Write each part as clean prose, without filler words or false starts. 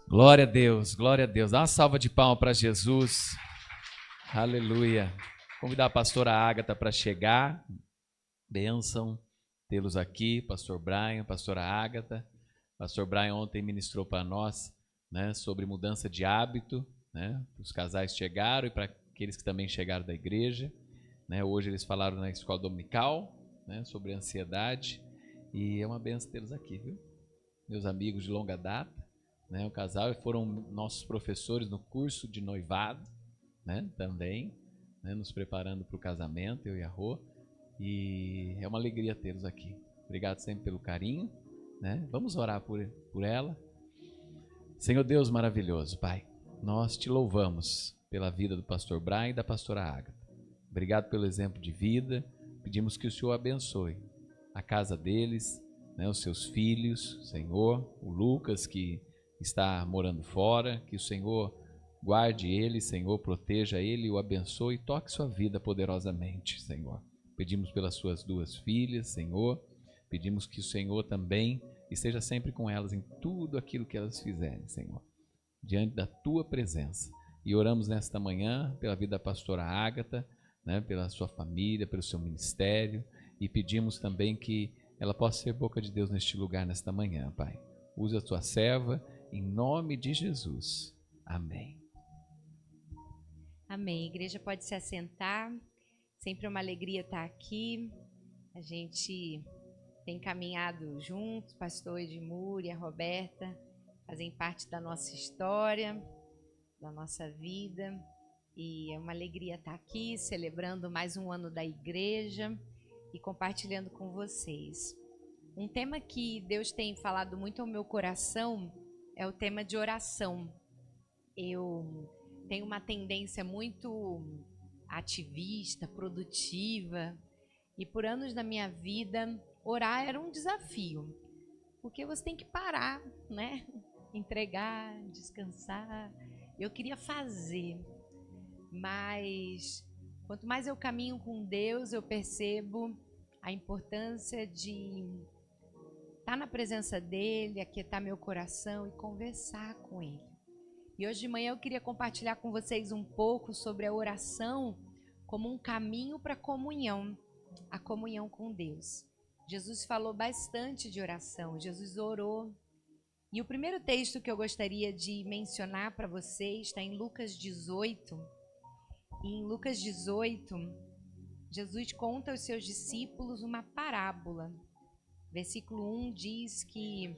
Glória a Deus, glória a Deus. Dá uma salva de palmas para Jesus. Aleluia. Convidar a pastora Ágata para chegar. Bênção tê-los aqui, pastor Brian, pastora Ágata. Pastor Brian ontem ministrou para nós, né, sobre mudança de hábito, né? Os casais chegaram e para aqueles que também chegaram da igreja, né? Hoje eles falaram na escola dominical, né, sobre ansiedade. E é uma bênção tê-los aqui, viu? Meus amigos de longa data, né, o casal, e foram nossos professores no curso de noivado, né, também, né, nos preparando para o casamento, eu e a Rô, e é uma alegria tê-los aqui. Obrigado sempre pelo carinho, né? Vamos orar por ela. Senhor Deus maravilhoso, Pai, nós te louvamos pela vida do pastor Brian e da pastora Ágata. Obrigado pelo exemplo de vida. Pedimos que o Senhor abençoe a casa deles, né, os seus filhos, Senhor, o Lucas que está morando fora, que o Senhor guarde ele, Senhor, proteja ele, o abençoe e toque sua vida poderosamente, Senhor. Pedimos pelas suas duas filhas, Senhor, pedimos que o Senhor também esteja sempre com elas em tudo aquilo que elas fizerem, Senhor, diante da tua presença. E oramos nesta manhã pela vida da pastora Ágata, né, pela sua família, pelo seu ministério, e pedimos também que ela possa ser boca de Deus neste lugar, nesta manhã, Pai. Usa a tua serva, em nome de Jesus. Amém. Amém. A igreja pode se assentar. Sempre uma alegria estar aqui. A gente tem caminhado juntos, pastor Edmur e a Roberta, fazem parte da nossa história, da nossa vida. E é uma alegria estar aqui, celebrando mais um ano da igreja e compartilhando com vocês. Um tema que Deus tem falado muito ao meu coração é o tema de oração. Eu tenho uma tendência muito ativista, produtiva, e por anos da minha vida, orar era um desafio, porque você tem que parar, né? Entregar, descansar. Eu queria fazer, mas quanto mais eu caminho com Deus, eu percebo a importância de estar na presença dEle, aquietar meu coração e conversar com Ele. E hoje de manhã eu queria compartilhar com vocês um pouco sobre a oração como um caminho para a comunhão com Deus. Jesus falou bastante de oração, Jesus orou. E o primeiro texto que eu gostaria de mencionar para vocês está em Lucas 18. E em Lucas 18, Jesus conta aos seus discípulos uma parábola. Versículo 1 diz que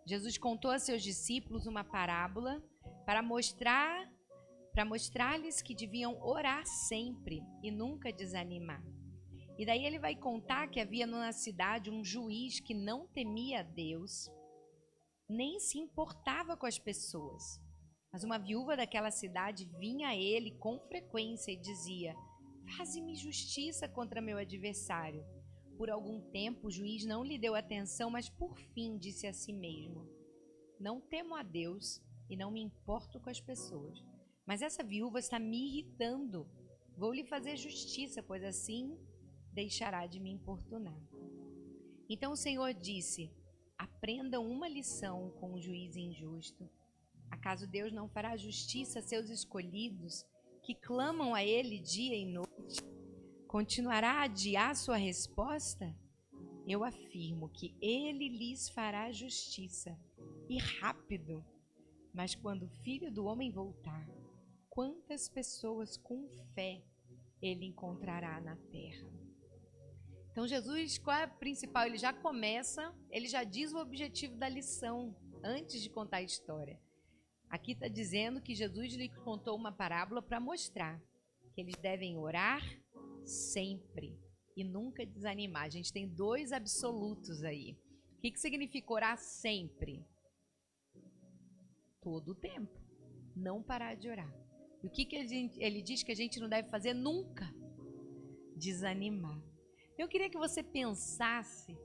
Jesus contou a seus discípulos uma parábola para mostrar-lhes que deviam orar sempre e nunca desanimar. E daí ele vai contar que havia numa cidade um juiz que não temia a Deus, nem se importava com as pessoas. Mas uma viúva daquela cidade vinha a ele com frequência e dizia: faze-me justiça contra meu adversário. Por algum tempo o juiz não lhe deu atenção, mas por fim disse a si mesmo: não temo a Deus e não me importo com as pessoas. Mas essa viúva está me irritando. Vou lhe fazer justiça, pois assim deixará de me importunar. Então o Senhor disse: aprendam uma lição com o juiz injusto. Acaso Deus não fará justiça a seus escolhidos, que clamam a Ele dia e noite? Continuará a adiar sua resposta? Eu afirmo que Ele lhes fará justiça, e rápido. Mas quando o Filho do Homem voltar, quantas pessoas com fé Ele encontrará na terra? Então Jesus, qual é a principal? Ele já começa, ele já diz o objetivo da lição, antes de contar a história. Aqui está dizendo que Jesus lhe contou uma parábola para mostrar que eles devem orar sempre e nunca desanimar. A gente tem dois absolutos aí. O que significa orar sempre? Todo o tempo. Não parar de orar. E o que ele diz que a gente não deve fazer nunca? Desanimar. Eu queria que você pensasse,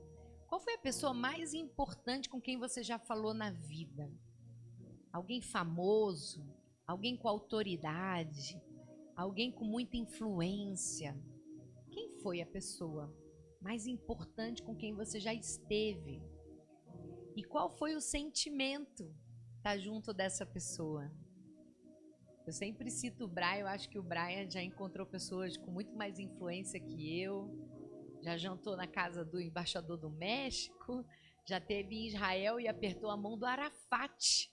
qual foi a pessoa mais importante com quem você já falou na vida? Alguém famoso? Alguém com autoridade? Alguém com muita influência? Quem foi a pessoa mais importante com quem você já esteve? E qual foi o sentimento estar junto dessa pessoa. Eu sempre cito o Brian, eu acho que o Brian já encontrou pessoas com muito mais influência que eu, já jantou na casa do embaixador do México, já esteve em Israel e apertou a mão do Arafat.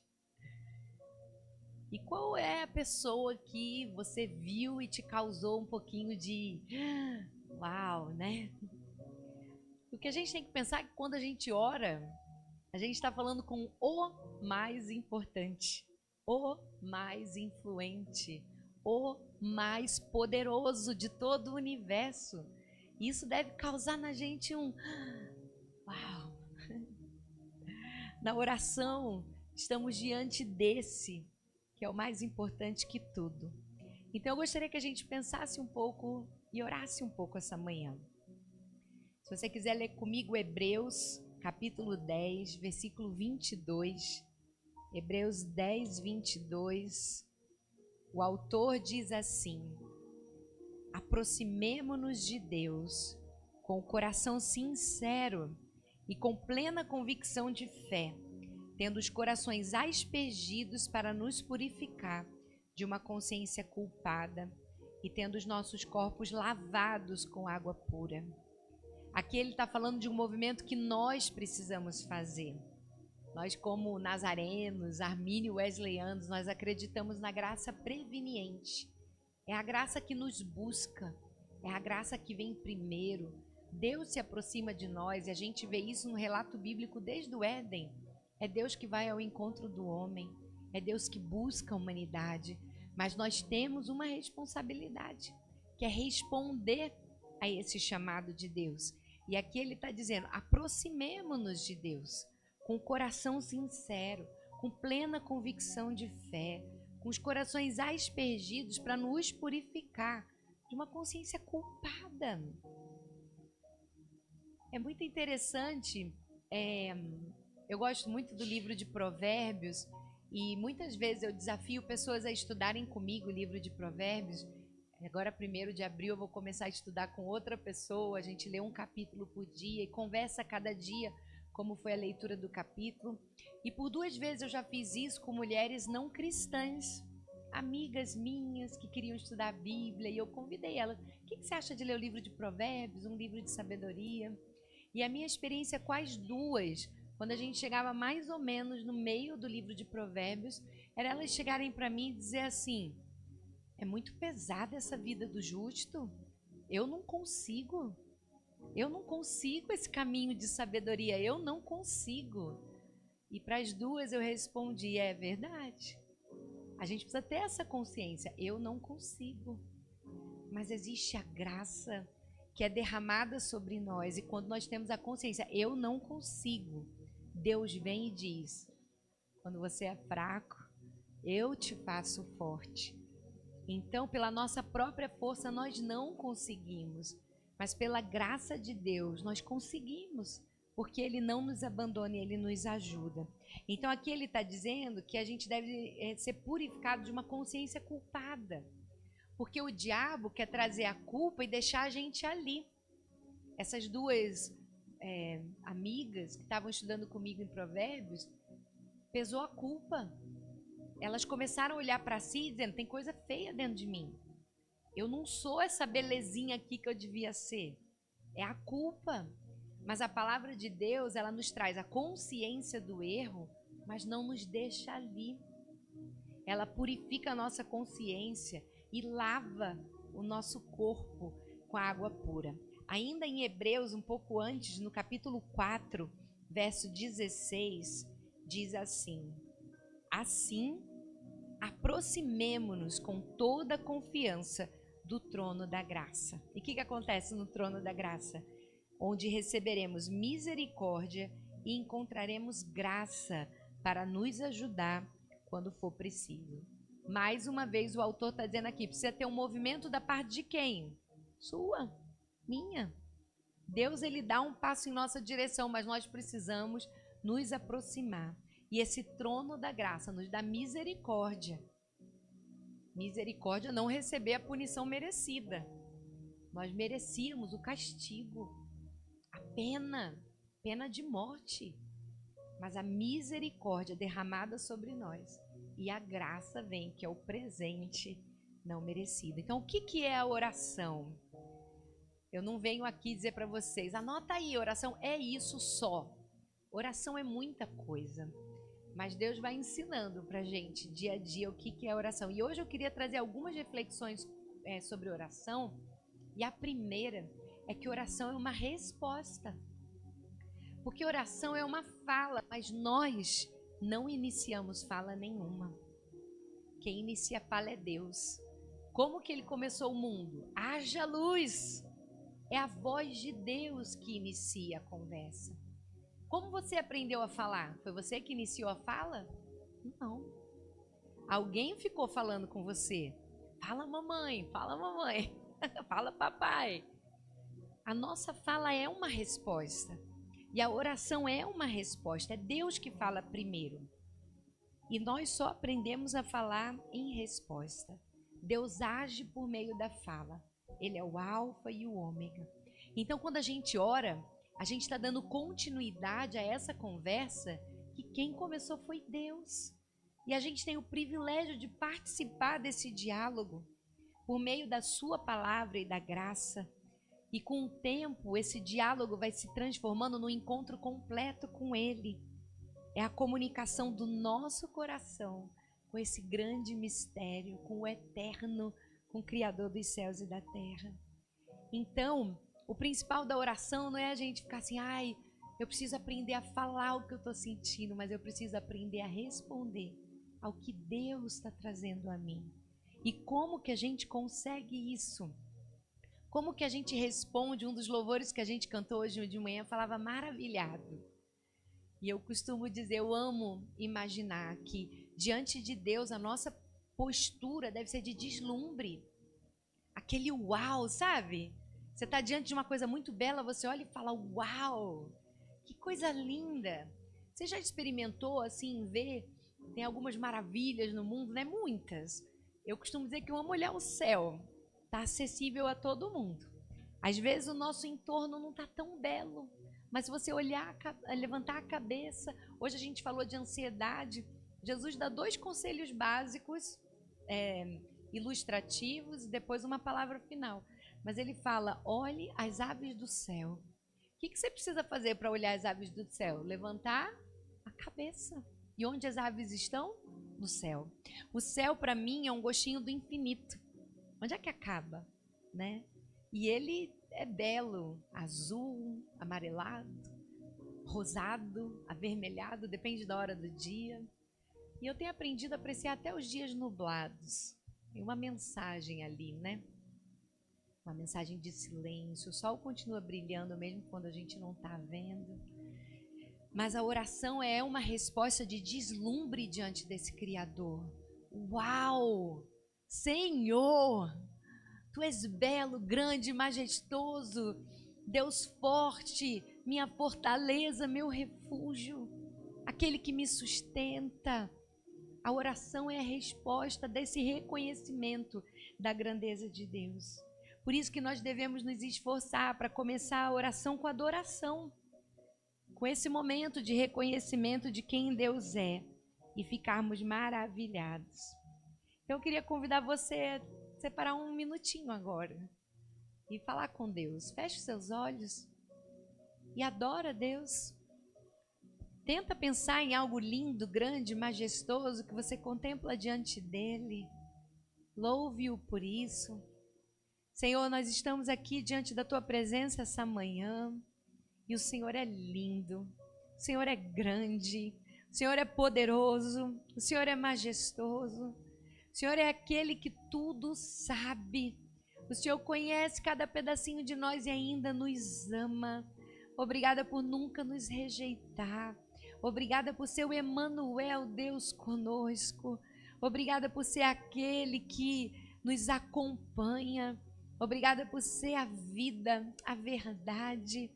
E qual é a pessoa que você viu e te causou um pouquinho de uau, né? O que a gente tem que pensar é que quando a gente ora, a gente está falando com o mais importante, o mais influente, o mais poderoso de todo o universo. E isso deve causar na gente um uau. Na oração, estamos diante desse, que é o mais importante que tudo. Então eu gostaria que a gente pensasse um pouco e orasse um pouco essa manhã. Se você quiser ler comigo Hebreus, capítulo 10, versículo 22. Hebreus 10, 22. O autor diz assim: aproximemo-nos de Deus com o coração sincero e com plena convicção de fé, tendo os corações aspergidos para nos purificar de uma consciência culpada e tendo os nossos corpos lavados com água pura. Aqui ele está falando de um movimento que nós precisamos fazer. Nós, como nazarenos, armínio wesleyanos, nós acreditamos na graça preveniente. É a graça que nos busca, é a graça que vem primeiro. Deus se aproxima de nós e a gente vê isso no relato bíblico desde o Éden. É Deus que vai ao encontro do homem, é Deus que busca a humanidade. Mas nós temos uma responsabilidade, que é responder a esse chamado de Deus. E aqui ele está dizendo, aproximemo-nos de Deus, com o coração sincero, com plena convicção de fé, com os corações aspergidos para nos purificar de uma consciência culpada. É muito interessante, eu gosto muito do livro de Provérbios e muitas vezes eu desafio pessoas a estudarem comigo o livro de Provérbios. Agora, 1º de abril, eu vou começar a estudar com outra pessoa, a gente lê um capítulo por dia e conversa cada dia como foi a leitura do capítulo. E por 2 vezes eu já fiz isso com mulheres não cristãs, amigas minhas que queriam estudar a Bíblia, e eu convidei elas. O que você acha de ler o livro de Provérbios, um livro de sabedoria? E a minha experiência com as duas, quando a gente chegava mais ou menos no meio do livro de Provérbios, era elas chegarem para mim e dizer assim, é muito pesada essa vida do justo, eu não consigo esse caminho de sabedoria, eu não consigo. E para as duas eu respondi, é verdade, a gente precisa ter essa consciência, eu não consigo, mas existe a graça que é derramada sobre nós, e quando nós temos a consciência, eu não consigo, Deus vem e diz, quando você é fraco, eu te faço forte. Então, pela nossa própria força, nós não conseguimos, mas pela graça de Deus, nós conseguimos, porque Ele não nos abandona e Ele nos ajuda. Então, aqui Ele está dizendo que a gente deve ser purificado de uma consciência culpada, porque o diabo quer trazer a culpa e deixar a gente ali. Essas duas amigas que estavam estudando comigo em Provérbios, pesou a culpa. Elas começaram a olhar para si dizendo, tem coisa feia dentro de mim. Eu não sou essa belezinha aqui que eu devia ser. É a culpa. Mas a palavra de Deus, ela nos traz a consciência do erro, mas não nos deixa ali. Ela purifica a nossa consciência e lava o nosso corpo com a água pura. Ainda em Hebreus, um pouco antes, no capítulo 4, verso 16, diz assim, assim, aproximemo-nos com toda a confiança do trono da graça. E o que acontece no trono da graça? Onde receberemos misericórdia e encontraremos graça para nos ajudar quando for preciso. Mais uma vez o autor está dizendo aqui, precisa ter um movimento da parte de quem? Sua, minha. Deus, ele dá um passo em nossa direção, mas nós precisamos nos aproximar. E esse trono da graça nos dá misericórdia. Misericórdia, não receber a punição merecida. Nós merecíamos o castigo, a pena de morte. mas a misericórdia derramada sobre nós e a graça vem, que é o presente não merecido. Então, o que é a oração? Eu não venho aqui dizer para vocês, anota aí, oração é isso só. Oração é muita coisa, mas Deus vai ensinando para a gente dia a dia o que é oração. E hoje eu queria trazer algumas reflexões sobre oração. E a primeira é que oração é uma resposta. Porque oração é uma fala, mas nós não iniciamos fala nenhuma. Quem inicia a fala é Deus. Como que ele começou o mundo? Haja luz! É a voz de Deus que inicia a conversa. Como você aprendeu a falar? Foi você que iniciou a fala? Não. Alguém ficou falando com você. Fala mamãe, fala papai. A nossa fala é uma resposta. E a oração é uma resposta. É Deus que fala primeiro. E nós só aprendemos a falar em resposta. Deus age por meio da fala. Ele é o alfa e o ômega. Então, quando a gente ora, a gente está dando continuidade a essa conversa que quem começou foi Deus. E a gente tem o privilégio de participar desse diálogo por meio da sua palavra e da graça. E com o tempo, esse diálogo vai se transformando num encontro completo com Ele. É a comunicação do nosso coração com esse grande mistério, com o eterno, com o Criador dos céus e da terra. Então, o principal da oração não é a gente ficar assim, eu preciso aprender a falar o que eu estou sentindo, mas eu preciso aprender a responder ao que Deus está trazendo a mim. E como que a gente consegue isso? Como que a gente responde? Um dos louvores que a gente cantou hoje de manhã falava maravilhado. E eu costumo dizer, eu amo imaginar que diante de Deus a nossa postura deve ser de deslumbre. Aquele uau, sabe? Você está diante de uma coisa muito bela, você olha e fala, uau, que coisa linda. Você já experimentou, assim, ver, tem algumas maravilhas no mundo, né? Muitas. Eu costumo dizer que eu amo olhar o céu, está acessível a todo mundo. Às vezes o nosso entorno não está tão belo, mas se você olhar, levantar a cabeça, hoje a gente falou de ansiedade, Jesus dá 2 conselhos básicos, ilustrativos, e depois uma palavra final. Mas ele fala, olhe as aves do céu. O que você precisa fazer para olhar as aves do céu? Levantar a cabeça. E onde as aves estão? No céu. O céu, para mim, é um gostinho do infinito. Onde é que acaba? Né? E ele é belo, azul, amarelado, rosado, avermelhado, depende da hora do dia. E eu tenho aprendido a apreciar até os dias nublados. Tem uma mensagem ali, né? Uma mensagem de silêncio. O sol continua brilhando mesmo quando a gente não está vendo. Mas a oração é uma resposta de deslumbre diante desse Criador. Uau! Senhor! Tu és belo, grande, majestoso, Deus forte, minha fortaleza, meu refúgio, aquele que me sustenta. A oração é a resposta desse reconhecimento da grandeza de Deus. Por isso que nós devemos nos esforçar para começar a oração com adoração, com esse momento de reconhecimento de quem Deus é e ficarmos maravilhados. Então eu queria convidar você a separar um minutinho agora e falar com Deus. Feche os seus olhos e adora a Deus. Tenta pensar em algo lindo, grande, majestoso que você contempla diante dele. Louve-o por isso. Senhor, nós estamos aqui diante da tua presença essa manhã e o Senhor é lindo, o Senhor é grande, o Senhor é poderoso, o Senhor é majestoso, o Senhor é aquele que tudo sabe. O Senhor conhece cada pedacinho de nós e ainda nos ama. Obrigada por nunca nos rejeitar. Obrigada por ser o Emanuel, Deus conosco. Obrigada por ser aquele que nos acompanha. Obrigada por ser a vida, a verdade.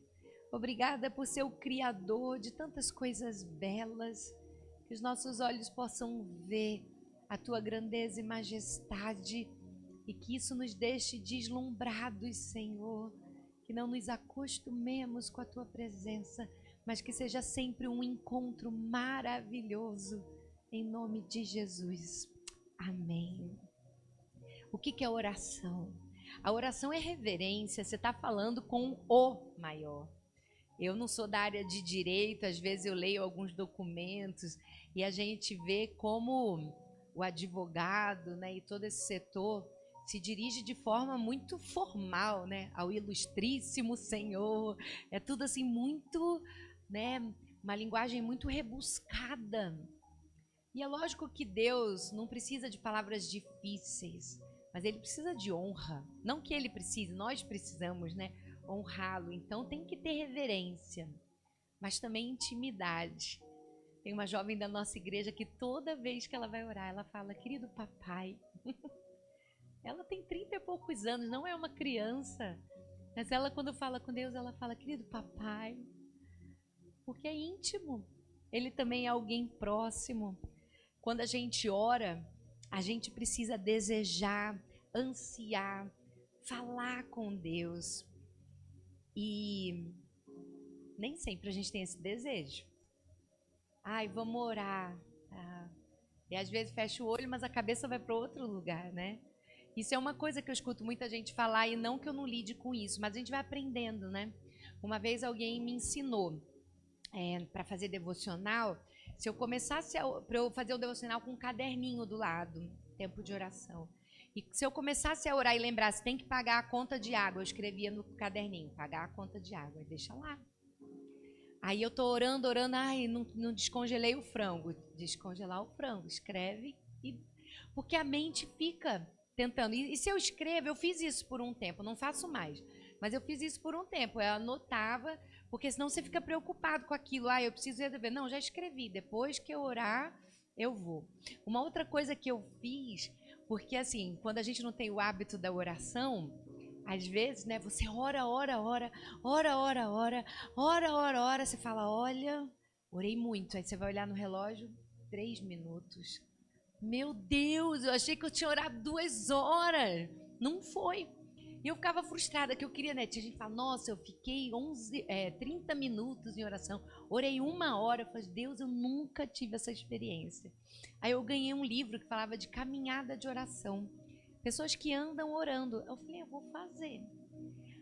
Obrigada por ser o Criador de tantas coisas belas. Que os nossos olhos possam ver a tua grandeza e majestade e que isso nos deixe deslumbrados, Senhor. Que não nos acostumemos com a tua presença, mas que seja sempre um encontro maravilhoso, em nome de Jesus. Amém. O que é oração? A oração é reverência, você está falando com o maior. Eu não sou da área de direito, às vezes eu leio alguns documentos e a gente vê como o advogado, né, e todo esse setor se dirige de forma muito formal, né, ao ilustríssimo Senhor. É tudo assim muito, né, uma linguagem muito rebuscada. E é lógico que Deus não precisa de palavras difíceis, mas Ele precisa de honra. Não que Ele precise, nós precisamos, né, honrá-lo. Então tem que ter reverência, mas também intimidade. Tem uma jovem da nossa igreja que toda vez que ela vai orar, ela fala, querido papai. Ela tem 30 e poucos anos, não é uma criança. Mas ela, quando fala com Deus, ela fala, querido papai. Porque é íntimo. Ele também é alguém próximo. Quando a gente ora, a gente precisa desejar, ansiar, falar com Deus. E nem sempre a gente tem esse desejo. Ai, vamos orar. E às vezes fecha o olho, mas a cabeça vai para outro lugar, né? Isso é uma coisa que eu escuto muita gente falar, e não que eu não lide com isso, mas a gente vai aprendendo, né? Uma vez alguém me ensinou para fazer devocional, se eu começasse para eu fazer o devocional com um caderninho do lado, tempo de oração. E se eu começasse a orar e lembrasse, tem que pagar a conta de água, eu escrevia no caderninho, pagar a conta de água, deixa lá. Aí eu tô orando, ai, não descongelei o frango. Descongelar o frango, escreve. Porque a mente fica tentando. E se eu escrevo, eu fiz isso por um tempo, não faço mais. Mas eu fiz isso por um tempo, eu anotava, porque senão você fica preocupado com aquilo. Eu preciso resolver. Não, já escrevi, depois que eu orar, eu vou. Uma outra coisa que eu fiz, porque assim, quando a gente não tem o hábito da oração, às vezes, né, você ora, você fala, olha, orei muito. Aí você vai olhar no relógio, 3 minutos. Meu Deus, eu achei que eu tinha orado 2 horas. Não foi. E eu ficava frustrada, que eu queria, né? Tinha gente que fala, nossa, eu fiquei 30 minutos em oração. Orei 1 hora. Eu falei, Deus, eu nunca tive essa experiência. Aí eu ganhei um livro que falava de caminhada de oração. Pessoas que andam orando. Eu falei, eu vou fazer.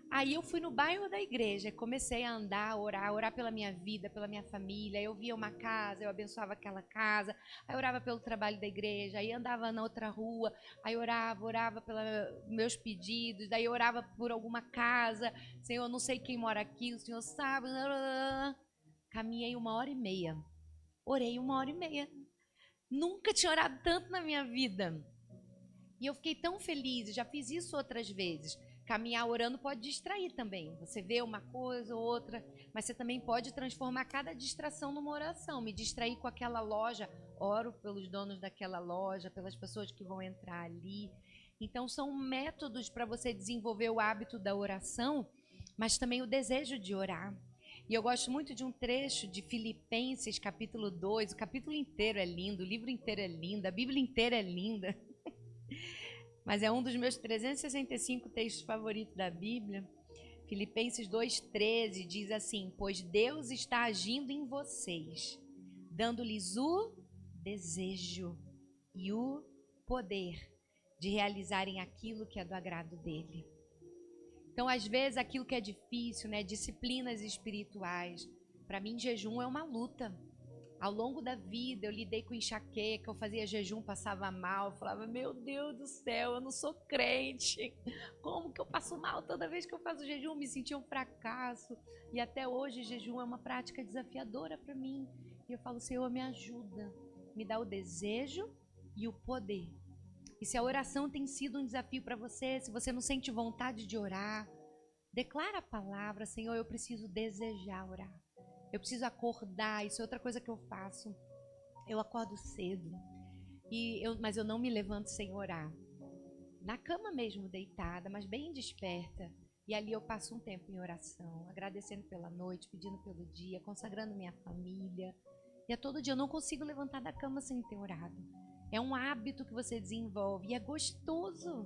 Aí eu fui no bairro da igreja, comecei a andar, orar pela minha vida, pela minha família. Eu via uma casa, eu abençoava aquela casa. Aí orava pelo trabalho da igreja, aí andava na outra rua, aí orava pelos meus pedidos, daí orava por alguma casa. Senhor, eu não sei quem mora aqui, o Senhor sabe. Caminhei 1h30. Orei 1h30. Nunca tinha orado tanto na minha vida. E eu fiquei tão feliz, já fiz isso outras vezes. Caminhar orando pode distrair também. Você vê uma coisa ou outra, mas você também pode transformar cada distração numa oração. Me distrair com aquela loja, oro pelos donos daquela loja, pelas pessoas que vão entrar ali. Então são métodos para você desenvolver o hábito da oração, mas também o desejo de orar. E eu gosto muito de um trecho de Filipenses, capítulo 2. O capítulo inteiro é lindo, o livro inteiro é lindo, a Bíblia inteira é linda. Mas é um dos meus 365 textos favoritos da Bíblia. Filipenses 2,13 diz assim: pois Deus está agindo em vocês, dando-lhes o desejo e o poder de realizarem aquilo que é do agrado dele. Então, às vezes, aquilo que é difícil, né, disciplinas espirituais, para mim, jejum é uma luta. Ao longo da vida, eu lidei com enxaqueca, eu fazia jejum, passava mal, falava, meu Deus do céu, eu não sou crente. Como que eu passo mal toda vez que eu faço jejum? Me sentia um fracasso. E até hoje, jejum é uma prática desafiadora para mim. E eu falo, Senhor, me ajuda, me dá o desejo e o poder. E se a oração tem sido um desafio para você, se você não sente vontade de orar, declara a palavra, Senhor, eu preciso desejar orar. Eu preciso acordar, isso é outra coisa que eu faço. Eu acordo cedo, mas eu não me levanto sem orar. Na cama mesmo, deitada, mas bem desperta. E ali eu passo um tempo em oração, agradecendo pela noite, pedindo pelo dia, consagrando minha família. E a todo dia eu não consigo levantar da cama sem ter orado. É um hábito que você desenvolve e é gostoso.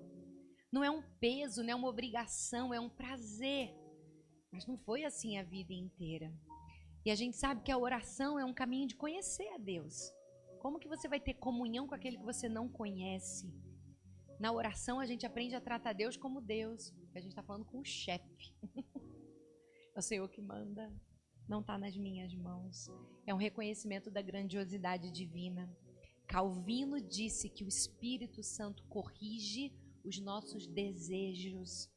Não é um peso, não é uma obrigação, é um prazer. Mas não foi assim a vida inteira. E a gente sabe que a oração é um caminho de conhecer a Deus. Como que você vai ter comunhão com aquele que você não conhece? Na oração a gente aprende a tratar Deus como Deus. A gente está falando com o chefe. É o Senhor que manda. Não está nas minhas mãos. É um reconhecimento da grandiosidade divina. Calvino disse que o Espírito Santo corrige os nossos desejos.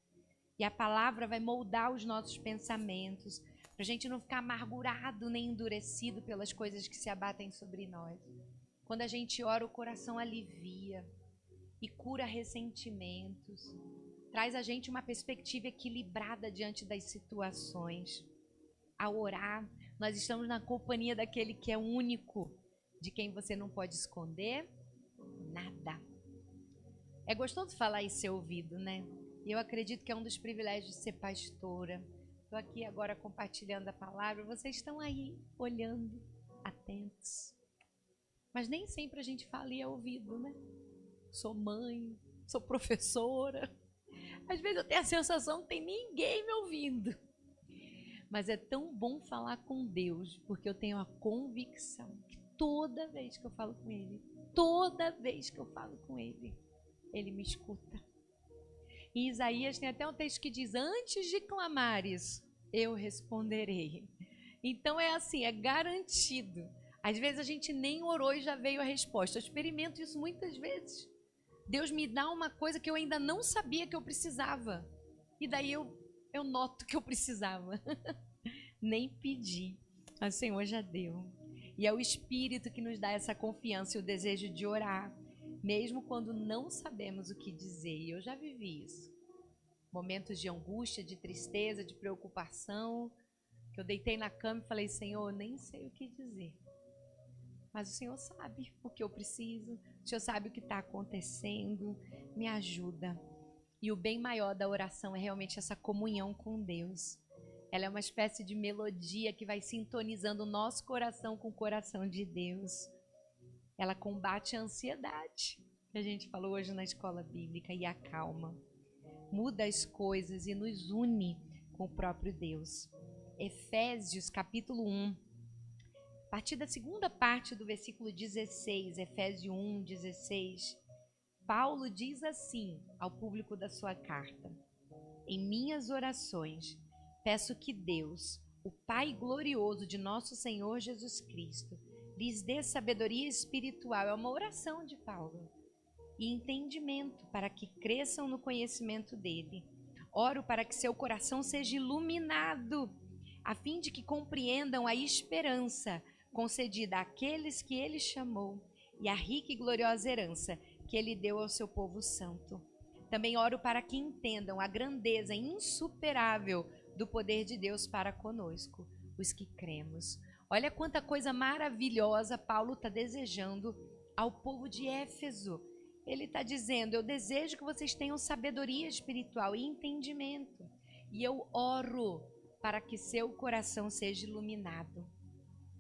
E a palavra vai moldar os nossos pensamentos, para a gente não ficar amargurado nem endurecido pelas coisas que se abatem sobre nós. Quando a gente ora, o coração alivia e cura ressentimentos. Traz a gente uma perspectiva equilibrada diante das situações. Ao orar, nós estamos na companhia daquele que é único, de quem você não pode esconder nada. É gostoso falar e ser ouvido, né? E eu acredito que é um dos privilégios de ser pastora. Estou aqui agora compartilhando a palavra, vocês estão aí olhando, atentos. Mas nem sempre a gente fala e é ouvido, né? Sou mãe, sou professora. Às vezes eu tenho a sensação que não tem ninguém me ouvindo. Mas é tão bom falar com Deus, porque eu tenho a convicção que toda vez que eu falo com Ele, Ele me escuta. Em Isaías tem até um texto que diz, antes de clamares, eu responderei. Então é assim, é garantido. Às vezes a gente nem orou e já veio a resposta. Eu experimento isso muitas vezes. Deus me dá uma coisa que eu ainda não sabia que eu precisava. E daí eu noto que eu precisava. Nem pedi, mas o Senhor já deu. E é o Espírito que nos dá essa confiança e o desejo de orar, mesmo quando não sabemos o que dizer. E eu já vivi isso. Momentos de angústia, de tristeza, de preocupação, que eu deitei na cama e falei, Senhor, eu nem sei o que dizer. Mas o Senhor sabe o que eu preciso, o Senhor sabe o que está acontecendo, me ajuda. E o bem maior da oração é realmente essa comunhão com Deus. Ela é uma espécie de melodia que vai sintonizando o nosso coração com o coração de Deus. Ela combate a ansiedade, que a gente falou hoje na escola bíblica, e acalma. Muda as coisas e nos une com o próprio Deus. Efésios capítulo 1, a partir da segunda parte do versículo 16, Efésios 1, 16, Paulo diz assim ao público da sua carta, em minhas orações, peço que Deus, o Pai glorioso de nosso Senhor Jesus Cristo, lhes dê sabedoria espiritual, é uma oração de Paulo, e entendimento para que cresçam no conhecimento dele. Oro para que seu coração seja iluminado, a fim de que compreendam a esperança concedida àqueles que ele chamou e a rica e gloriosa herança que ele deu ao seu povo santo. Também oro para que entendam a grandeza insuperável do poder de Deus para conosco, os que cremos. Olha quanta coisa maravilhosa Paulo está desejando ao povo de Éfeso. Ele está dizendo, eu desejo que vocês tenham sabedoria espiritual e entendimento. E eu oro para que seu coração seja iluminado.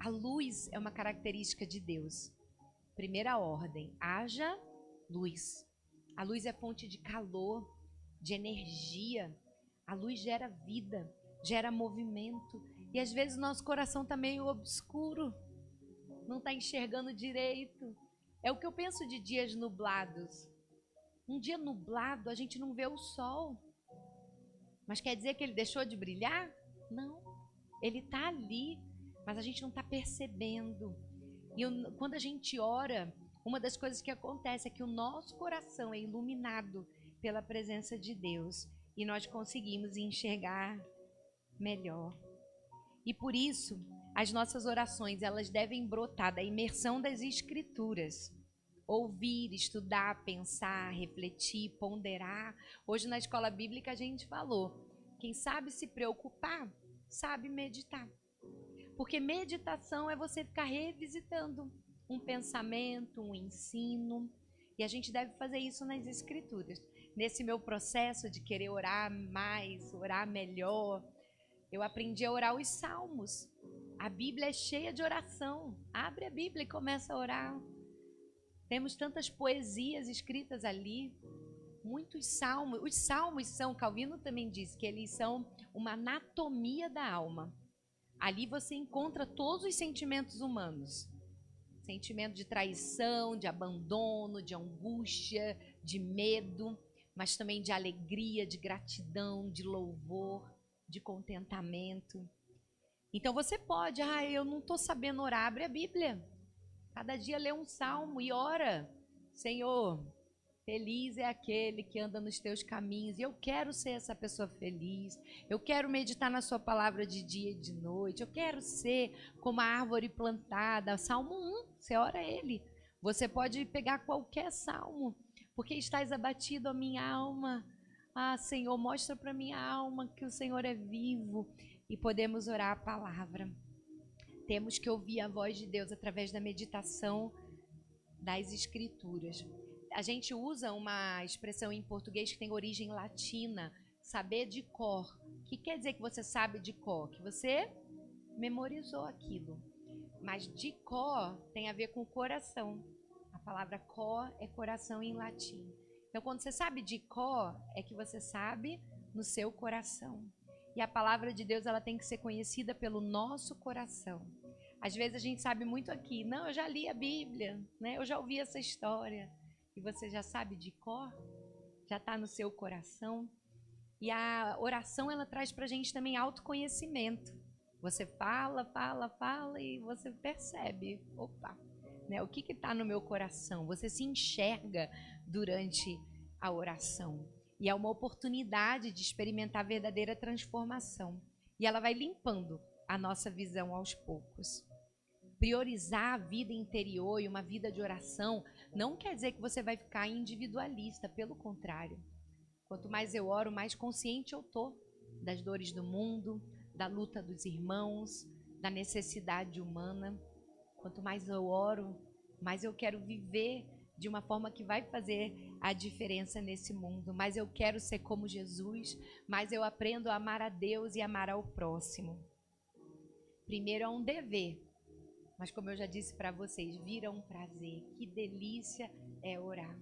A luz é uma característica de Deus. Primeira ordem, haja luz. A luz é fonte de calor, de energia. A luz gera vida, gera movimento. E às vezes o nosso coração está meio obscuro, não está enxergando direito. É o que eu penso de dias nublados. Um dia nublado, a gente não vê o sol. Mas quer dizer que ele deixou de brilhar? Não. Ele está ali, mas a gente não está percebendo. E quando a gente ora, uma das coisas que acontece é que o nosso coração é iluminado pela presença de Deus. E nós conseguimos enxergar melhor. E por isso, as nossas orações, elas devem brotar da imersão das Escrituras. Ouvir, estudar, pensar, refletir, ponderar. Hoje na escola bíblica a gente falou, quem sabe se preocupar, sabe meditar. Porque meditação é você ficar revisitando um pensamento, um ensino. E a gente deve fazer isso nas Escrituras. Nesse meu processo de querer orar mais, orar melhor, eu aprendi a orar os salmos. A Bíblia é cheia de oração. Abre a Bíblia e começa a orar. Temos tantas poesias escritas ali, muitos salmos. Os salmos são, Calvino também diz, que eles são uma anatomia da alma. Ali você encontra todos os sentimentos humanos. Sentimento de traição, de abandono, de angústia, de medo, mas também de alegria, de gratidão, de louvor, de contentamento. Então você pode, eu não estou sabendo orar, abre a Bíblia. Cada dia lê um salmo e ora. Senhor, feliz é aquele que anda nos teus caminhos. E eu quero ser essa pessoa feliz. Eu quero meditar na sua palavra de dia e de noite. Eu quero ser como a árvore plantada. Salmo 1, você ora ele. Você pode pegar qualquer salmo. Porque estás abatido, a minha alma. Senhor, mostra para minha alma que o Senhor é vivo. E podemos orar a palavra. Temos que ouvir a voz de Deus através da meditação das Escrituras. A gente usa uma expressão em português que tem origem latina, saber de cor. O que quer dizer que você sabe de cor? Que você memorizou aquilo. Mas de cor tem a ver com o coração. A palavra cor é coração em latim. Então, quando você sabe de cor, é que você sabe no seu coração. E a palavra de Deus, ela tem que ser conhecida pelo nosso coração. Às vezes a gente sabe muito aqui. Não, eu já li a Bíblia, né? Eu já ouvi essa história. E você já sabe de cor? Já está no seu coração? E a oração, ela traz para a gente também autoconhecimento. Você fala e você percebe. Opa, né? O que está no meu coração? Você se enxerga durante a oração. E é uma oportunidade de experimentar a verdadeira transformação. E ela vai limpando a nossa visão aos poucos. Priorizar a vida interior e uma vida de oração não quer dizer que você vai ficar individualista, pelo contrário. Quanto mais eu oro, mais consciente eu estou das dores do mundo, da luta dos irmãos, da necessidade humana. Quanto mais eu oro, mais eu quero viver de uma forma que vai fazer a diferença nesse mundo. Mais eu quero ser como Jesus, mais eu aprendo a amar a Deus e amar ao próximo. Primeiro é um dever, mas como eu já disse para vocês, vira um prazer. Que delícia é orar.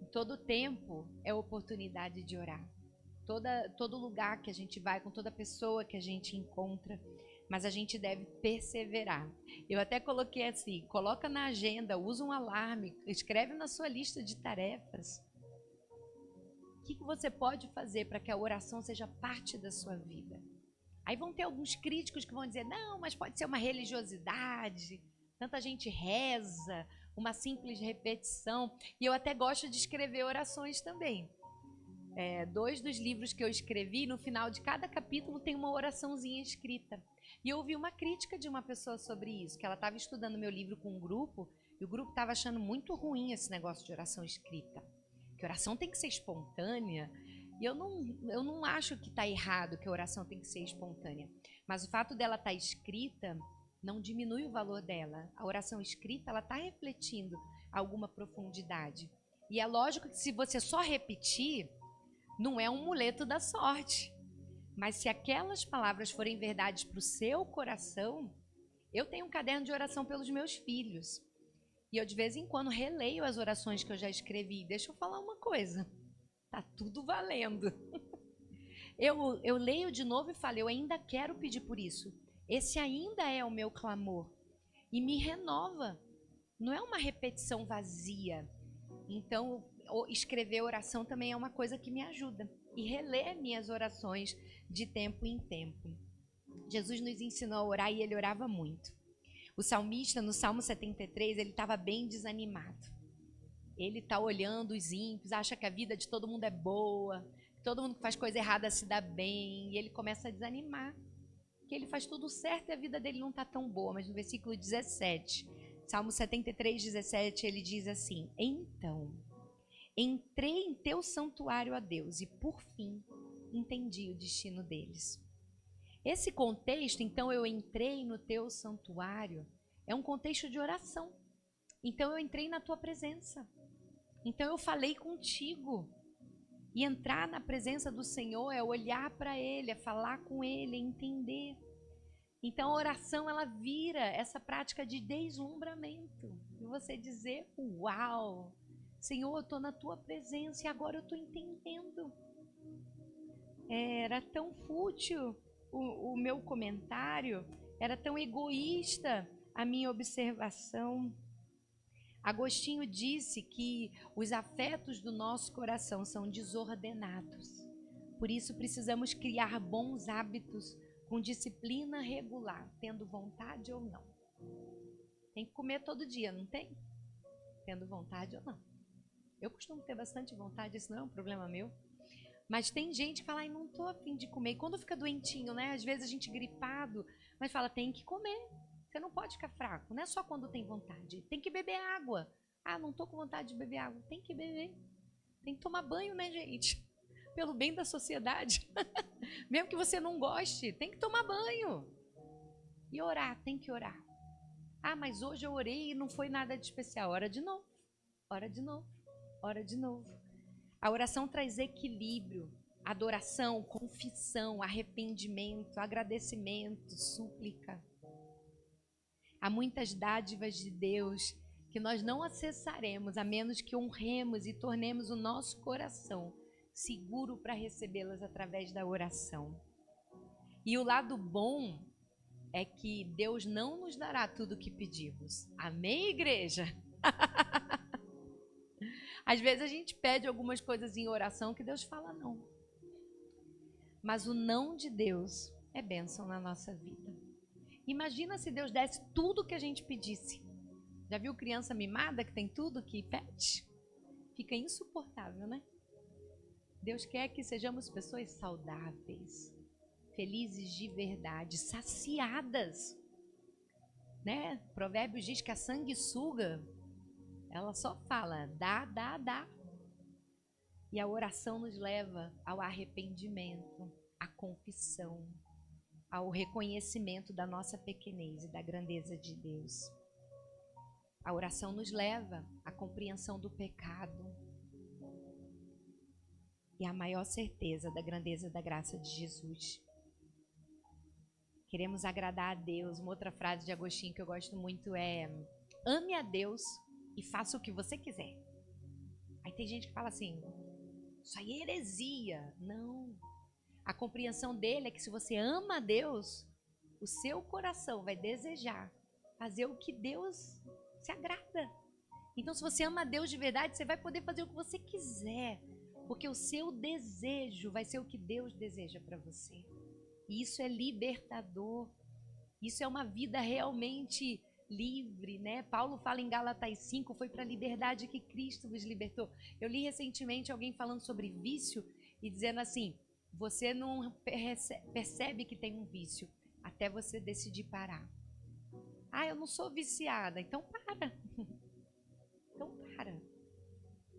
Em todo tempo é oportunidade de orar. Todo lugar que a gente vai, com toda pessoa que a gente encontra, mas a gente deve perseverar. Eu até coloquei assim, coloca na agenda, usa um alarme, escreve na sua lista de tarefas. O que você pode fazer para que a oração seja parte da sua vida? Aí vão ter alguns críticos que vão dizer, não, mas pode ser uma religiosidade, tanta gente reza, uma simples repetição. E eu até gosto de escrever orações também. 2 dos livros que eu escrevi, no final de cada capítulo tem uma oraçãozinha escrita. E eu ouvi uma crítica de uma pessoa sobre isso, que ela estava estudando meu livro com um grupo, e o grupo estava achando muito ruim esse negócio de oração escrita. Que oração tem que ser espontânea. E eu não acho que está errado que a oração tem que ser espontânea. Mas o fato dela estar escrita não diminui o valor dela. A oração escrita, ela está refletindo alguma profundidade. E é lógico que se você só repetir, não é um amuleto da sorte. Mas se aquelas palavras forem verdades para o seu coração, eu tenho um caderno de oração pelos meus filhos. E eu de vez em quando releio as orações que eu já escrevi. Deixa eu falar uma coisa. Tá tudo valendo. Eu leio de novo e falo, eu ainda quero pedir por isso. Esse ainda é o meu clamor. E me renova. Não é uma repetição vazia. Então, escrever oração também é uma coisa que me ajuda. E reler minhas orações de tempo em tempo. Jesus nos ensinou a orar e ele orava muito. O salmista, no Salmo 73, ele estava bem desanimado. Ele está olhando os ímpios, acha que a vida de todo mundo é boa, que todo mundo que faz coisa errada se dá bem, e ele começa a desanimar, que ele faz tudo certo e a vida dele não está tão boa. Mas no versículo 17, Salmo 73, 17, ele diz assim, então, entrei em teu santuário, ó Deus, e por fim entendi o destino deles. Esse contexto, então eu entrei no teu santuário, é um contexto de oração. Então eu entrei na tua presença. Então eu falei contigo. E entrar na presença do Senhor é olhar para Ele, é falar com Ele, é entender. Então a oração, ela vira essa prática de deslumbramento. E você dizer, uau, Senhor, eu estou na tua presença e agora eu estou entendendo. Era tão fútil o meu comentário Era tão egoísta a minha observação. Agostinho disse que os afetos do nosso coração são desordenados. Por isso precisamos criar bons hábitos com disciplina regular, tendo vontade ou não. Tem que comer todo dia, não tem? Tendo vontade ou não. Eu costumo ter bastante vontade, isso não é um problema meu. Mas tem gente que fala, ai, não tô a fim de comer. E quando fica doentinho, né? Às vezes a gente gripado, mas fala, tem que comer. Você não pode ficar fraco, não é só quando tem vontade. Tem que beber água. Ah, não tô com vontade de beber água. Tem que beber. Tem que tomar banho, né, gente? Pelo bem da sociedade. Mesmo que você não goste, tem que tomar banho. E orar, tem que orar. Ah, mas hoje eu orei e não foi nada de especial. Ora de novo, ora de novo, ora de novo. A oração traz equilíbrio, adoração, confissão, arrependimento, agradecimento, súplica. Há muitas dádivas de Deus que nós não acessaremos a menos que honremos e tornemos o nosso coração seguro para recebê-las através da oração. E o lado bom é que Deus não nos dará tudo o que pedimos. Amém, igreja? Às vezes a gente pede algumas coisas em oração que Deus fala não. Mas o não de Deus é bênção na nossa vida. Imagina se Deus desse tudo o que a gente pedisse. Já viu criança mimada que tem tudo que pede? Fica insuportável, né? Deus quer que sejamos pessoas saudáveis, felizes de verdade, saciadas, né? Provérbios diz que a sanguessuga, ela só fala, dá, dá, dá. E a oração nos leva ao arrependimento, à confissão, ao reconhecimento da nossa pequenez e da grandeza de Deus. A oração nos leva à compreensão do pecado e à maior certeza da grandeza da graça de Jesus. Queremos agradar a Deus. Uma outra frase de Agostinho que eu gosto muito é: ame a Deus e faça o que você quiser. Aí tem gente que fala assim, isso aí é heresia. Não. A compreensão dele é que se você ama a Deus, o seu coração vai desejar fazer o que Deus se agrada. Então, se você ama a Deus de verdade, você vai poder fazer o que você quiser, porque o seu desejo vai ser o que Deus deseja para você. E isso é libertador. Isso é uma vida realmente livre, né? Paulo fala em Gálatas 5, foi para a liberdade que Cristo vos libertou. Eu li recentemente alguém falando sobre vício e dizendo assim, você não percebe que tem um vício até você decidir parar. Ah, eu não sou viciada, então para. Então para.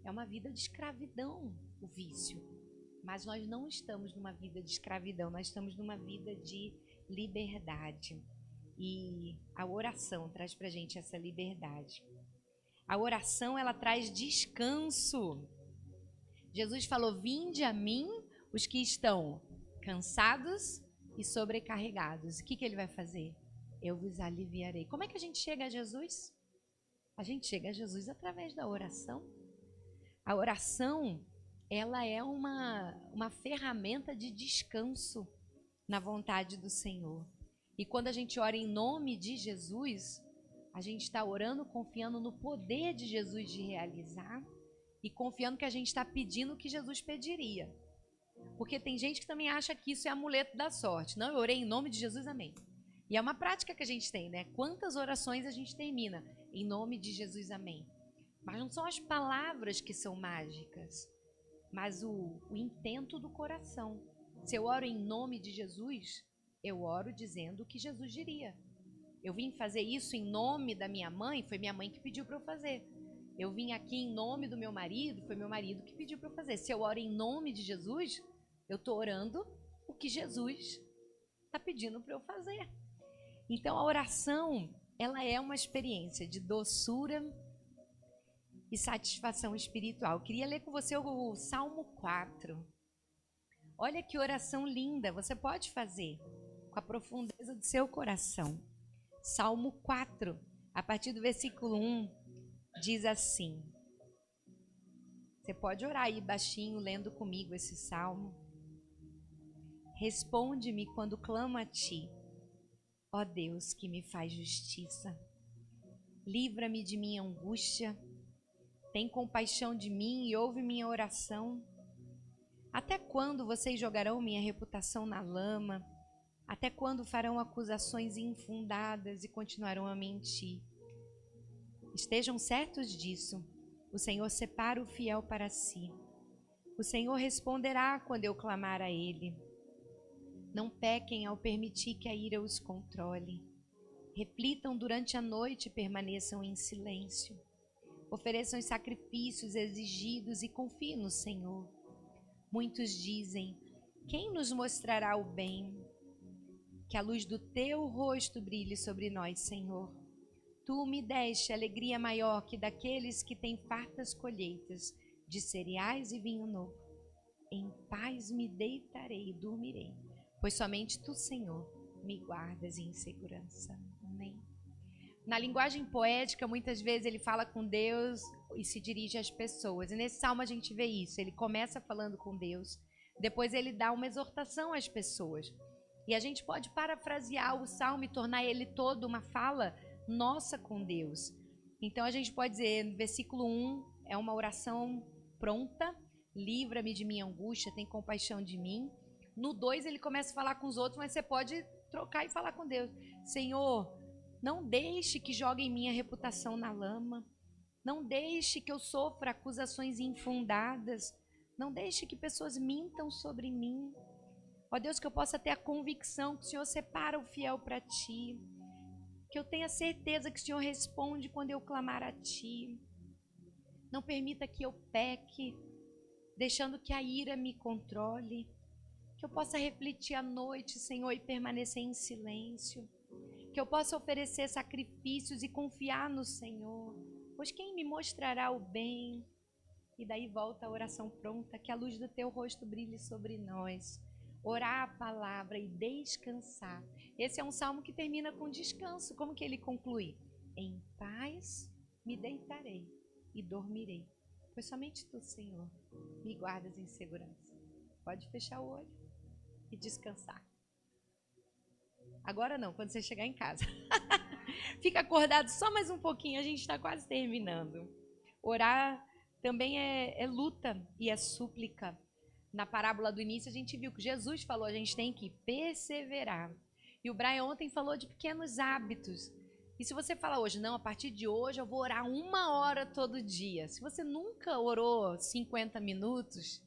É uma vida de escravidão o vício. Mas nós não estamos numa vida de escravidão, nós estamos numa vida de liberdade. E a oração traz pra gente essa liberdade. A oração, ela traz descanso. Jesus falou, vinde a mim os que estão cansados e sobrecarregados. O que ele vai fazer? Eu vos aliviarei. Como é que a gente chega a Jesus? A gente chega a Jesus através da oração. A oração, ela é uma ferramenta de descanso na vontade do Senhor. E quando a gente ora em nome de Jesus, a gente está orando confiando no poder de Jesus de realizar e confiando que a gente está pedindo o que Jesus pediria. Porque tem gente que também acha que isso é amuleto da sorte. Não, eu orei em nome de Jesus, amém. E é uma prática que a gente tem, né? Quantas orações a gente termina? Em nome de Jesus, amém. Mas não são as palavras que são mágicas, mas o intento do coração. Se eu oro em nome de Jesus, eu oro dizendo o que Jesus diria. Eu vim fazer isso em nome da minha mãe, foi minha mãe que pediu para eu fazer. Eu vim aqui em nome do meu marido, foi meu marido que pediu para eu fazer. Se eu oro em nome de Jesus, eu estou orando o que Jesus está pedindo para eu fazer. Então a oração, ela é uma experiência de doçura e satisfação espiritual. Eu queria ler com você o Salmo 4. Olha que oração linda, você pode fazer com a profundeza do seu coração. Salmo 4, a partir do versículo 1, diz assim. Você pode orar aí baixinho, lendo comigo esse salmo. Responde-me quando clamo a ti. ó Deus que me faz justiça. Livra-me de minha angústia, tem compaixão de mim e ouve minha oração. Até quando vocês jogarão minha reputação na lama? Até quando farão acusações infundadas e continuarão a mentir? Estejam certos disso, o Senhor separa o fiel para si. O Senhor responderá quando eu clamar a Ele. Não pequem ao permitir que a ira os controle. Reflitam durante a noite e permaneçam em silêncio. Ofereçam os sacrifícios exigidos e confiem no Senhor. Muitos dizem: quem nos mostrará o bem? Que a luz do teu rosto brilhe sobre nós, Senhor. Tu me deste alegria maior que daqueles que têm fartas colheitas de cereais e vinho novo. Em paz me deitarei e dormirei, pois somente tu, Senhor, me guardas em segurança. Amém. Na linguagem poética, muitas vezes ele fala com Deus e se dirige às pessoas. E nesse salmo a gente vê isso. Ele começa falando com Deus, depois ele dá uma exortação às pessoas. E a gente pode parafrasear o salmo e tornar ele todo uma fala nossa com Deus. Então a gente pode dizer, no versículo 1, é uma oração pronta. Livra-me de minha angústia, tem compaixão de mim. No 2 ele começa a falar com os outros, mas você pode trocar e falar com Deus. Senhor, não deixe que joguem minha reputação na lama. Não deixe que eu sofra acusações infundadas. Não deixe que pessoas mintam sobre mim. Ó Deus, que eu possa ter a convicção que o Senhor separa o fiel para Ti. Que eu tenha certeza que o Senhor responde quando eu clamar a Ti. Não permita que eu peque, deixando que a ira me controle. Que eu possa refletir à noite, Senhor, e permanecer em silêncio. Que eu possa oferecer sacrifícios e confiar no Senhor. Pois quem me mostrará o bem? E daí volta a oração pronta, que a luz do teu rosto brilhe sobre nós. Orar a palavra e descansar. Esse é um salmo que termina com descanso. Como que ele conclui? Em paz me deitarei e dormirei, pois somente tu, Senhor, me guardas em segurança. Pode fechar o olho e descansar. Agora não, quando você chegar em casa. Fica acordado só mais um pouquinho, a gente está quase terminando. Orar também é luta e é súplica. Na parábola do início a gente viu que Jesus falou, a gente tem que perseverar. E o Brian ontem falou de pequenos hábitos. E se você falar hoje, não, a partir de hoje eu vou orar 1 hora todo dia. Se você nunca orou 50 minutos,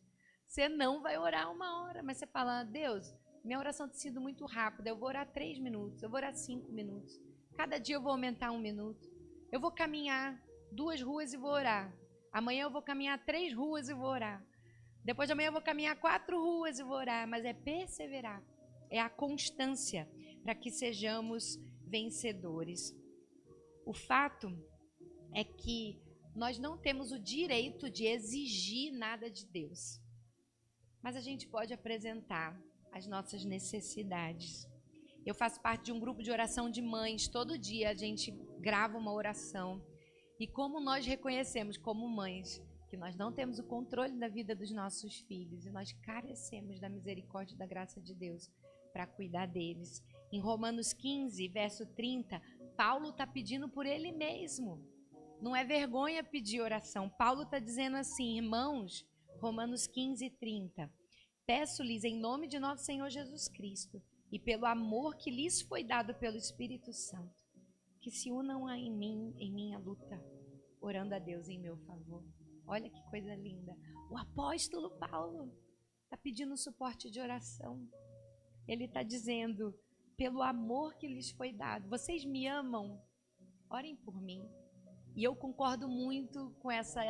você não vai orar 1 hora. Mas você fala, Deus, minha oração tem sido muito rápida, eu vou orar 3 minutos, eu vou orar 5 minutos. Cada dia eu vou aumentar 1 minuto. Eu vou caminhar 2 ruas e vou orar. Amanhã eu vou caminhar 3 ruas e vou orar. Depois de amanhã eu vou caminhar 4 ruas e vou orar. Mas é perseverar, é a constância para que sejamos vencedores. O fato é que nós não temos o direito de exigir nada de Deus. Mas a gente pode apresentar as nossas necessidades. Eu faço parte de um grupo de oração de mães. Todo dia a gente grava uma oração. E como nós reconhecemos como mães que nós não temos o controle da vida dos nossos filhos e nós carecemos da misericórdia e da graça de Deus para cuidar deles. Em Romanos 15, verso 30, Paulo está pedindo por ele mesmo. Não é vergonha pedir oração. Paulo está dizendo assim, irmãos, Romanos 15, 30, peço-lhes em nome de nosso Senhor Jesus Cristo e pelo amor que lhes foi dado pelo Espírito Santo, que se unam em mim, em minha luta, orando a Deus em meu favor. Olha que coisa linda. O apóstolo Paulo está pedindo suporte de oração. Ele está dizendo, pelo amor que lhes foi dado. Vocês me amam? Orem por mim. E eu concordo muito com essa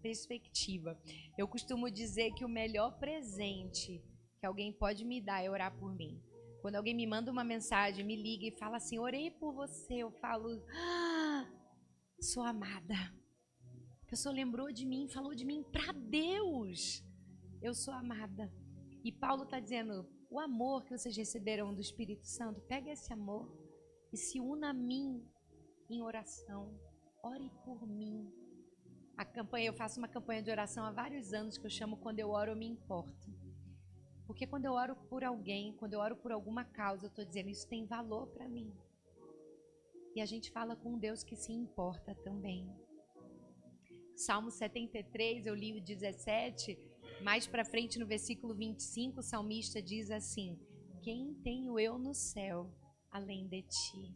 perspectiva. Eu costumo dizer que o melhor presente que alguém pode me dar é orar por mim. Quando alguém me manda uma mensagem, me liga e fala assim, orei por você, eu falo, sou amada. A pessoa lembrou de mim, falou de mim para Deus. Eu sou amada. E Paulo está dizendo, o amor que vocês receberam do Espírito Santo, pega esse amor e se una a mim em oração. Ore por mim. Eu faço uma campanha de oração há vários anos que eu chamo Quando Eu Oro Eu Me Importo. Porque quando eu oro por alguém, quando eu oro por alguma causa, eu estou dizendo, isso tem valor para mim. E a gente fala com um Deus que se importa também. Salmo 73, eu li o 17, mais para frente no versículo 25, o salmista diz assim: quem tenho eu no céu, além de ti?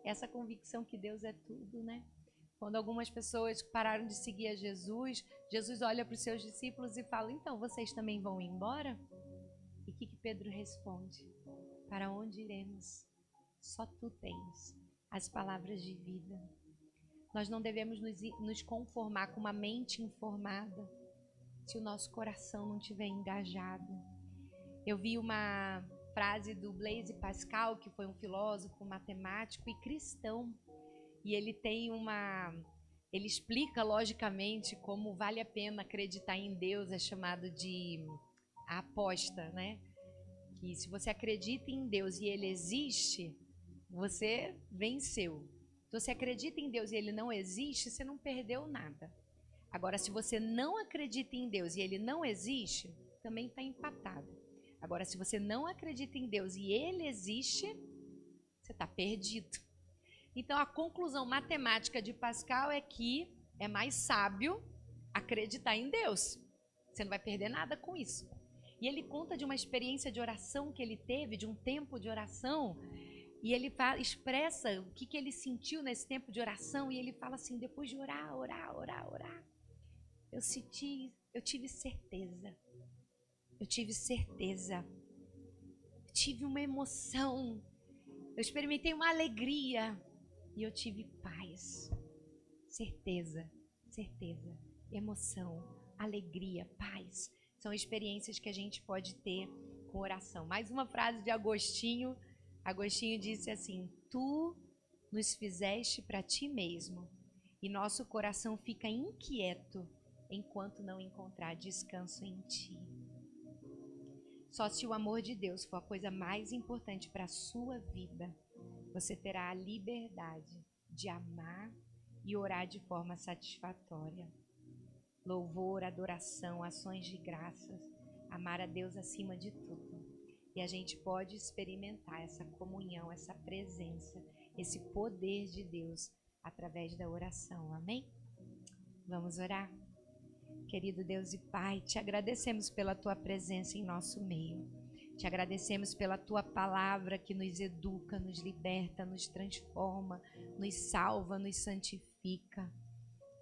Essa convicção que Deus é tudo, né? Quando algumas pessoas pararam de seguir a Jesus, Jesus olha para os seus discípulos e fala, então, vocês também vão embora? E o que Pedro responde? Para onde iremos? Só tu tens as palavras de vida. Nós não devemos nos conformar com uma mente informada se o nosso coração não estiver engajado. Eu vi uma frase do Blaise Pascal, que foi um filósofo, matemático e cristão, e ele explica logicamente como vale a pena acreditar em Deus, é chamado de a aposta, né? Que se você acredita em Deus e ele existe, você venceu. Se você acredita em Deus e ele não existe, você não perdeu nada. Agora, se você não acredita em Deus e ele não existe, também está empatado. Agora, se você não acredita em Deus e ele existe, você está perdido. Então, a conclusão matemática de Pascal é que é mais sábio acreditar em Deus. Você não vai perder nada com isso. E ele conta de uma experiência de oração que ele teve, de um tempo de oração, e ele expressa o que ele sentiu nesse tempo de oração, e ele fala assim, depois de orar, eu tive certeza, eu tive uma emoção, eu experimentei uma alegria, e eu tive paz, certeza, emoção, alegria, paz. São experiências que a gente pode ter com oração. Mais uma frase de Agostinho. Agostinho disse assim, tu nos fizeste para ti mesmo, e nosso coração fica inquieto enquanto não encontrar descanso em ti. Só se o amor de Deus for a coisa mais importante para a sua vida, você terá a liberdade de amar e orar de forma satisfatória. Louvor, adoração, ações de graças, amar a Deus acima de tudo. E a gente pode experimentar essa comunhão, essa presença, esse poder de Deus através da oração. Amém? Vamos orar? Querido Deus e Pai, te agradecemos pela tua presença em nosso meio. Te agradecemos pela tua palavra que nos educa, nos liberta, nos transforma, nos salva, nos santifica.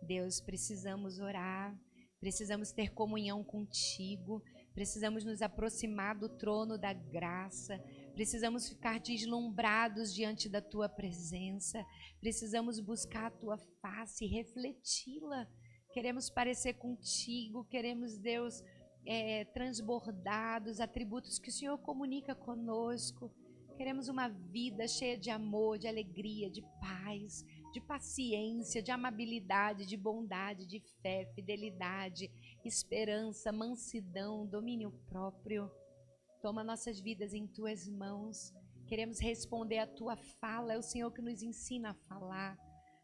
Deus, precisamos orar, precisamos ter comunhão contigo, precisamos nos aproximar do trono da graça, precisamos ficar deslumbrados diante da tua presença, precisamos buscar a tua face, refleti-la. Queremos parecer contigo, queremos, Deus, transbordar dos atributos que o Senhor comunica conosco. Queremos uma vida cheia de amor, de alegria, de paz, de paciência, de amabilidade, de bondade, de fé, fidelidade, esperança, mansidão, domínio próprio. Toma nossas vidas em tuas mãos. Queremos responder à tua fala. É o Senhor que nos ensina a falar.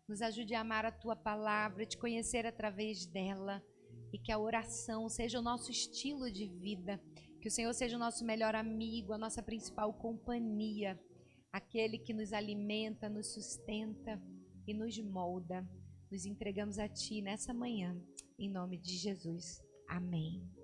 Nos ajude a amar a tua palavra, te conhecer através dela. E que a oração seja o nosso estilo de vida. Que o Senhor seja o nosso melhor amigo, a nossa principal companhia. Aquele que nos alimenta, nos sustenta e nos molda. Nos entregamos a ti nessa manhã, em nome de Jesus. Amém.